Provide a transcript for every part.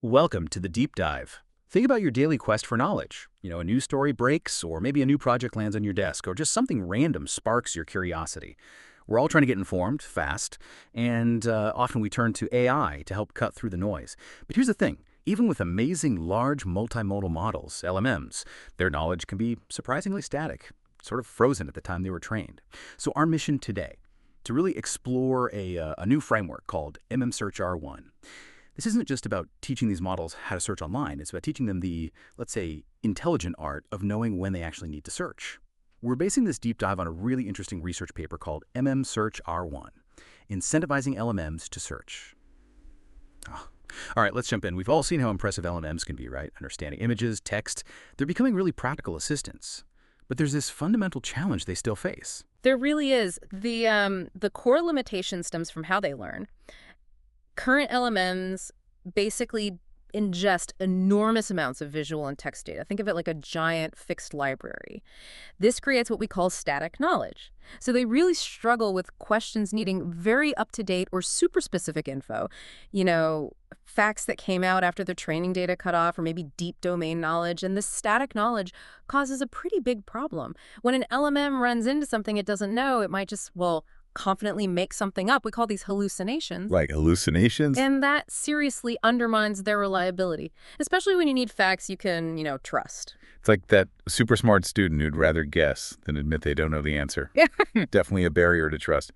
Welcome to the deep dive. Think about your daily quest for knowledge. A news story breaks, or maybe a new project lands on your desk, or just something random sparks your curiosity. We're all trying to get informed fast, and often we turn to AI to help cut through the noise. But here's the thing. Even with amazing large multimodal models, LMMs, their knowledge can be surprisingly static, sort of frozen at the time they were trained. So our mission today, to really explore a new framework called MMSearch-R1. This isn't just about teaching these models how to search online. It's about teaching them the, let's say, intelligent art of knowing when they actually need to search. We're basing this deep dive on a really interesting research paper called MMSearch-R1, Incentivizing LMMs to Search. All right, let's jump in. We've all seen how impressive LMMs can be, right? Understanding images, text. They're becoming really practical assistants. But there's this fundamental challenge they still face. There really is. The core limitation stems from how they learn. Current LMMs basically ingest enormous amounts of visual and text data. Think of it like a giant fixed library. This creates what we call static knowledge. So they really struggle with questions needing very up-to-date or super specific info. Facts that came out after the training data cut off, or maybe deep domain knowledge. And this static knowledge causes a pretty big problem. When an LMM runs into something it doesn't know, it might just, confidently make something up. We call these hallucinations. Like hallucinations? And that seriously undermines their reliability, especially when you need facts you can, trust. It's like that super smart student who'd rather guess than admit they don't know the answer. Yeah. Definitely a barrier to trust.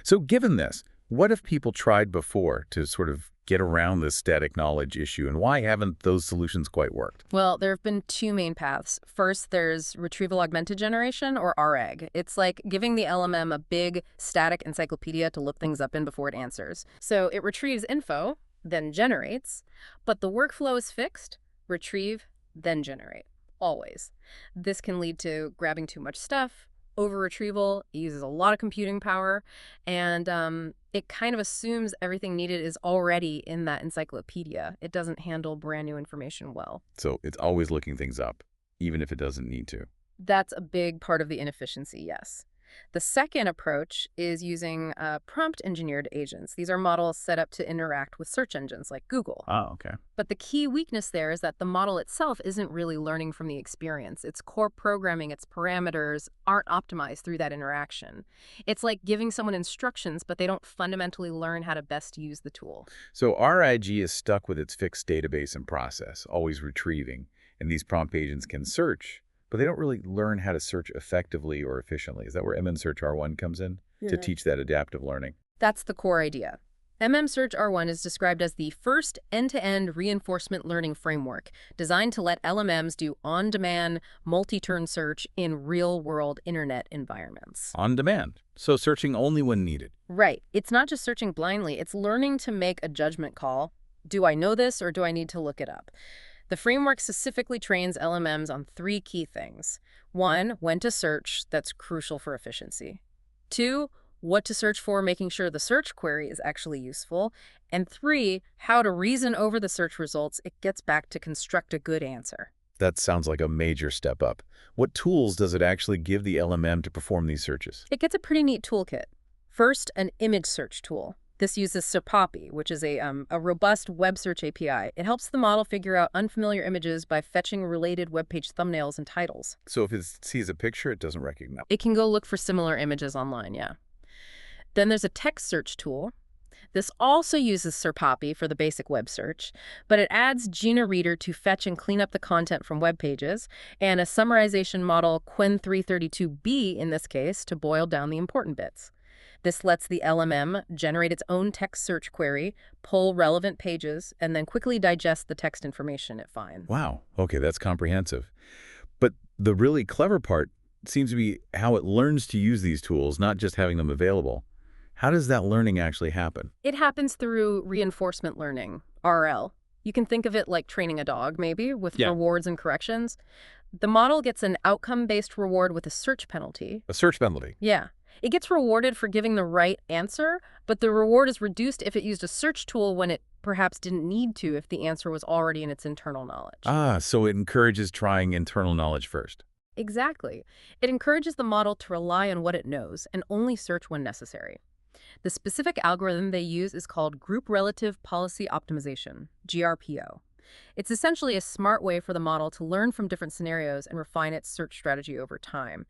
So given this, what have people tried before to sort of get around this static knowledge issue, and why haven't those solutions quite worked? Well, there have been two main paths. First, there's retrieval-augmented generation, or RAG. It's like giving the LMM a big static encyclopedia to look things up in before it answers. So it retrieves info, then generates, but the workflow is fixed: retrieve, then generate, always. This can lead to grabbing too much stuff, over-retrieval. It uses a lot of computing power, and it kind of assumes everything needed is already in that encyclopedia. It doesn't handle brand new information well. So it's always looking things up, even if it doesn't need to. That's a big part of the inefficiency, yes. The second approach is using prompt-engineered agents. These are models set up to interact with search engines like Google. Oh, okay. But the key weakness there is that the model itself isn't really learning from the experience. Its core programming, its parameters aren't optimized through that interaction. It's like giving someone instructions, but they don't fundamentally learn how to best use the tool. So RIG is stuck with its fixed database and process, always retrieving, and these prompt agents can search, but they don't really learn how to search effectively or efficiently. Is that where MMSearch-R1 comes in? To teach that adaptive learning? That's the core idea. MMSearch-R1 is described as the first end-to-end reinforcement learning framework designed to let LMMs do on-demand, multi-turn search in real-world internet environments. On demand. So searching only when needed. Right. It's not just searching blindly. It's learning to make a judgment call. Do I know this, or do I need to look it up? The framework specifically trains LMMs on three key things. 1, when to search. That's crucial for efficiency. 2, what to search for, making sure the search query is actually useful. And 3, how to reason over the search results. It gets back to construct a good answer. That sounds like a major step up. What tools does it actually give the LMM to perform these searches? It gets a pretty neat toolkit. First, an image search tool. This uses SIRPAPI, which is a robust web search API. It helps the model figure out unfamiliar images by fetching related web page thumbnails and titles. So if it sees a picture, it doesn't recognize. It can go look for similar images online, yeah. Then there's a text search tool. This also uses SIRPAPI for the basic web search, but it adds GinaReader to fetch and clean up the content from web pages, and a summarization model, Qwen332b in this case, to boil down the important bits. This lets the LMM generate its own text search query, pull relevant pages, and then quickly digest the text information it finds. Wow. Okay, that's comprehensive. But the really clever part seems to be how it learns to use these tools, not just having them available. How does that learning actually happen? It happens through reinforcement learning, RL. You can think of it like training a dog, maybe, with rewards and corrections. The model gets an outcome-based reward with a search penalty. A search penalty? Yeah. It gets rewarded for giving the right answer, but the reward is reduced if it used a search tool when it perhaps didn't need to if the answer was already in its internal knowledge. So it encourages trying internal knowledge first. Exactly. It encourages the model to rely on what it knows and only search when necessary. The specific algorithm they use is called Group Relative Policy Optimization, GRPO. It's essentially a smart way for the model to learn from different scenarios and refine its search strategy over time.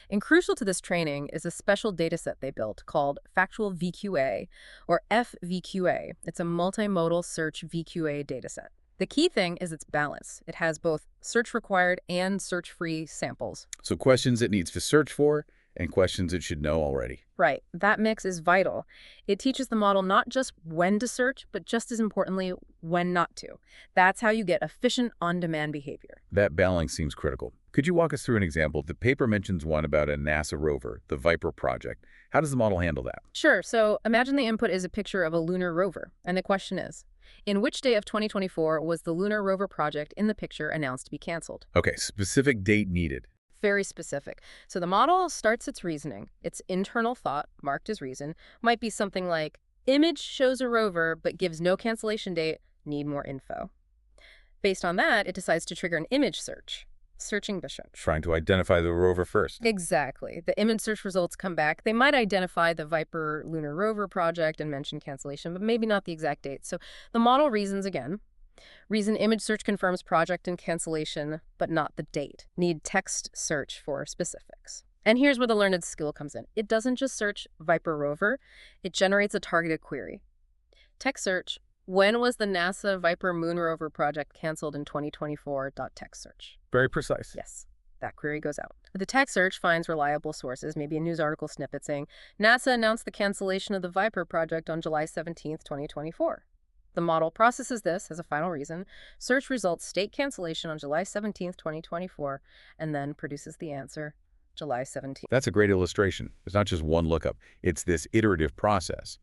And crucial to this training is a special dataset they built called Factual VQA, or FVQA. It's a multimodal search VQA dataset. The key thing is its balance. It has both search-required and search-free samples. So questions it needs to search for and questions it should know already. Right. That mix is vital. It teaches the model not just when to search, but just as importantly, when not to. That's how you get efficient on-demand behavior. That balance seems critical. Could you walk us through an example? The paper mentions one about a NASA rover, the Viper project. How does the model handle that? Sure. So imagine the input is a picture of a lunar rover. And the question is, in which day of 2024 was the lunar rover project in the picture announced to be canceled? Okay, specific date needed. Very specific. So the model starts its reasoning. Its internal thought, marked as reason, might be something like, image shows a rover but gives no cancellation date, need more info. Based on that, it decides to trigger an image search, searching Bishop. Trying to identify the rover first. Exactly. The image search results come back. They might identify the Viper lunar rover project and mention cancellation, but maybe not the exact date. So the model reasons again. Reason image search confirms project and cancellation, but not the date. Need text search for specifics. And here's where the learned skill comes in. It doesn't just search Viper rover, it generates a targeted query. Text search, when was the NASA Viper moon rover project canceled in 2024? Text search. Very precise. Yes. That query goes out. The text search finds reliable sources, maybe a news article snippet saying, NASA announced the cancellation of the Viper project on July 17th, 2024. The model processes this as a final reason. Search results state cancellation on July 17th, 2024, and then produces the answer, July 17th. That's a great illustration. It's not just one lookup. It's this iterative process.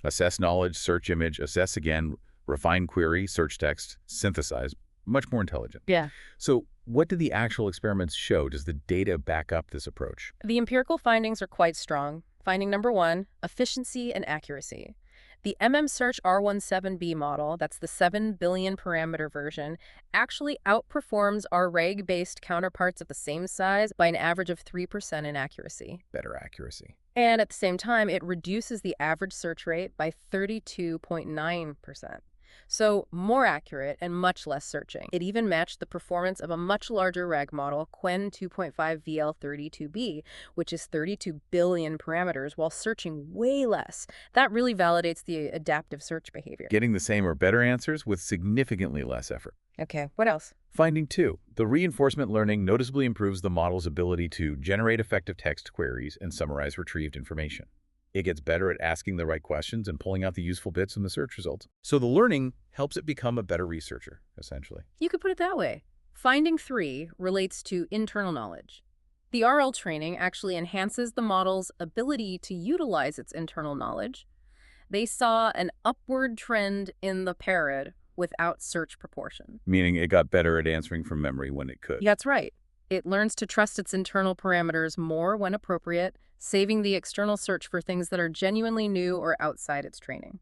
Assess knowledge, search image, assess again, refine query, search text, synthesize. Much more intelligent. Yeah. So what do the actual experiments show? Does the data back up this approach? The empirical findings are quite strong. Finding number one, efficiency and accuracy. The MMSearch-R1 7B model, that's the 7 billion parameter version, actually outperforms our reg-based counterparts of the same size by an average of 3% in accuracy. Better accuracy. And at the same time, it reduces the average search rate by 32.9%. So more accurate and much less searching. It even matched the performance of a much larger reg model, Qwen 2.5 VL32B, which is 32 billion parameters, while searching way less. That really validates the adaptive search behavior. Getting the same or better answers with significantly less effort. Okay, what else? Finding 2. The reinforcement learning noticeably improves the model's ability to generate effective text queries and summarize retrieved information. It gets better at asking the right questions and pulling out the useful bits from the search results. So the learning helps it become a better researcher, essentially. You could put it that way. Finding 3 relates to internal knowledge. The RL training actually enhances the model's ability to utilize its internal knowledge. They saw an upward trend in the parrot without search proportion. Meaning it got better at answering from memory when it could. That's right. It learns to trust its internal parameters more when appropriate, saving the external search for things that are genuinely new or outside its training.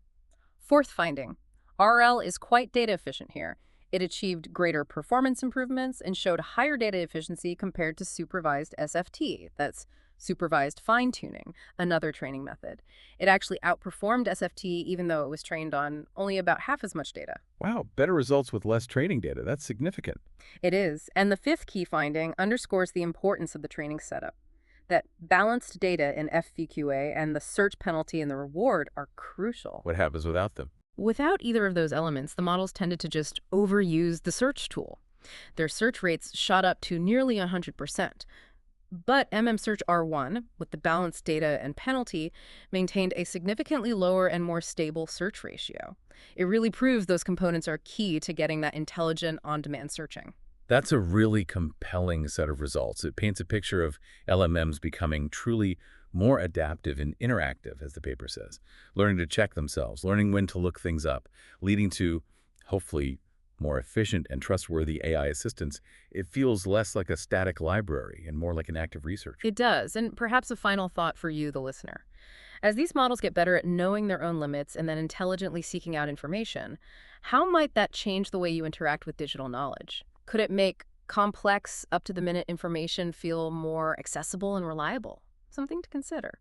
Fourth finding, RL is quite data efficient here. It achieved greater performance improvements and showed higher data efficiency compared to supervised SFT, that's supervised fine-tuning, another training method. It actually outperformed SFT even though it was trained on only about half as much data. Wow, better results with less training data. That's significant. It is. And the fifth key finding underscores the importance of the training setup. That balanced data in FVQA and the search penalty and the reward are crucial. What happens without them? Without either of those elements, the models tended to just overuse the search tool. Their search rates shot up to nearly 100%. But MMSearch-R1, with the balanced data and penalty, maintained a significantly lower and more stable search ratio. It really proves those components are key to getting that intelligent on-demand searching. That's a really compelling set of results. It paints a picture of LMMs becoming truly more adaptive and interactive, as the paper says, learning to check themselves, learning when to look things up, leading to, hopefully, more efficient and trustworthy AI assistants. It feels less like a static library and more like an active research. It does, and perhaps a final thought for you, the listener. As these models get better at knowing their own limits and then intelligently seeking out information, how might that change the way you interact with digital knowledge? Could it make complex, up-to-the-minute information feel more accessible and reliable? Something to consider.